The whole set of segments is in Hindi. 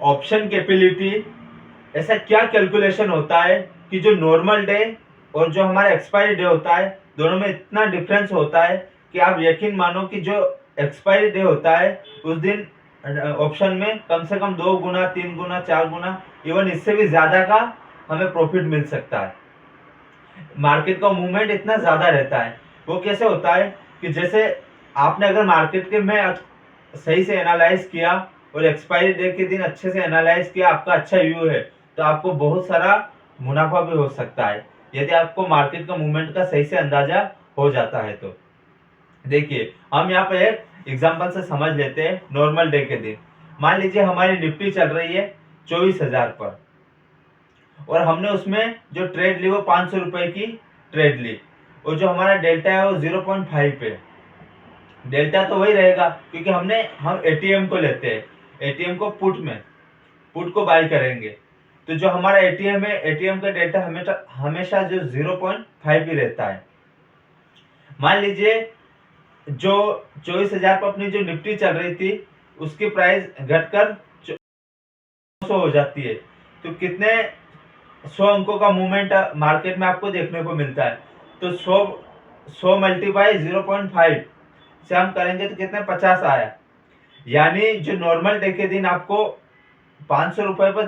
ऑप्शन कैपेबिलिटी, ऐसा क्या कैलकुलेशन होता है कि जो नॉर्मल डे और जो हमारा एक्सपायरी डे होता है दोनों में इतना डिफरेंस होता है कि आप यकीन मानो कि जो एक्सपायरी डे होता है उस दिन ऑप्शन में कम से कम 2 गुना, 3 गुना, 4 गुना, इवन इससे भी ज़्यादा का हमें प्रॉफिट मिल सकता है। मार्केट का मूवमेंट इतना ज़्यादा रहता है। वो कैसे होता है कि जैसे आपने अगर मार्केट के में सही से एनालाइज किया और एक्सपायरी डे के दिन अच्छे से एनालाइज किया, आपका अच्छा व्यू है, तो आपको बहुत सारा मुनाफा भी हो सकता है यदि आपको मार्केट का मूवमेंट का सही से अंदाजा हो जाता है। तो देखिए, हम यहाँ पे एक एग्जांपल से समझ लेते हैं। नॉर्मल डे के दिन मान लीजिए हमारी निफ्टी चल रही है 24,000 पर और हमने उसमें जो ट्रेड ली वो 500 रुपए की ट्रेड ली और जो हमारा डेल्टा है वो 0.5 पे। डेल्टा तो वही रहेगा क्योंकि हम एटीएम को लेते हैं, एटीएम को पुट को बाय करेंगे, तो जो हमारा एटीएम है, एटीएम का डेल्टा हमेशा जो 0.5 ही रहता है। मान लीजिए जो 24,000 पर अपनी जो निफ्टी चल रही थी उसकी प्राइस घटकर 100 हो जाती है, तो कितने 100 अंकों का मूवमेंट मार्केट में आपको देखने को मिलता है। तो 100 मल्टीप्लाई 0.5 से हम करेंगे तो कितने 50 आया। यानी जो नॉर्मल डे के दिन आपको 500 रुपए पर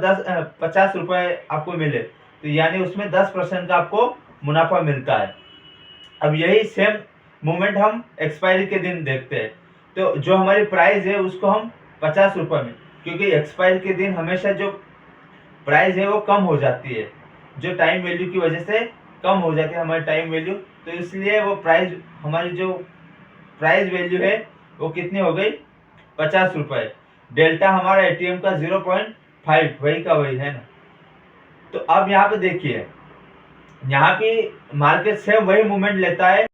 50 रुपए आपको मिले, तो यानी उसमें 10% का आपको मुनाफा मिलता है। अब यही सेम मूवमेंट हम एक्सपायरी के दिन देखते हैं, तो जो हमारी प्राइस है उसको हम 50 रुपए में, क्योंकि एक्सपायरी के दिन हमेशा जो प्राइस है वो कम हो जाती है, जो टाइम वैल्यू की वजह से कम हो जाती है हमारी टाइम वैल्यू, तो इसलिए वो प्राइस, हमारी जो प्राइस वैल्यू है वो कितनी हो गई 50 रुपए। डेल्टा हमारा एटीएम का 0.5 वही का वही है ना। तो अब यहाँ पे देखिए, यहाँ की मार्केट सेम वही मूवमेंट लेता है,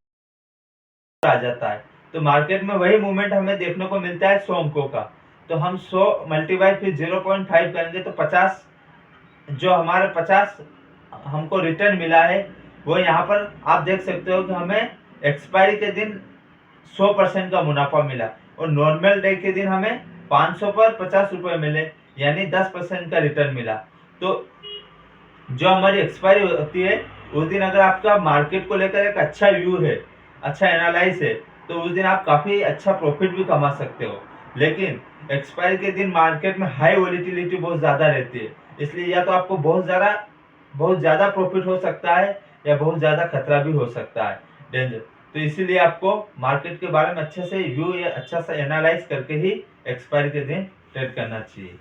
आ जाता है, तो मार्केट में वही मूवमेंट हमें देखने को मिलता है 100 अंकों का। तो हम 100 मल्टीप्लाई फिर 0.5 करेंगे तो 50, जो हमारे 50 हमको रिटर्न मिला है वो यहाँ पर आप देख सकते हो कि हमें एक्सपायरी के दिन 100% का मुनाफा मिला और नॉर्मल डे के दिन हमें 500 पर 50 रुपए मिले, यानी 10% का रिटर्न मिला। तो जो हमारी एक्सपायरी होती है उस दिन अगर आपका मार्केट को लेकर एक अच्छा व्यू है, अच्छा एनालाइज है, तो उस दिन आप काफ़ी अच्छा प्रॉफिट भी कमा सकते हो। लेकिन एक्सपायरी के दिन मार्केट में हाई वॉलीटिलिटी बहुत ज़्यादा रहती है, इसलिए या तो आपको बहुत ज़्यादा प्रॉफिट हो सकता है या बहुत ज़्यादा खतरा भी हो सकता है, डेंजर। तो इसीलिए आपको मार्केट के बारे में अच्छे से व्यू या अच्छा सा एनालाइज करके ही एक्सपायरी के दिन ट्रेड करना चाहिए।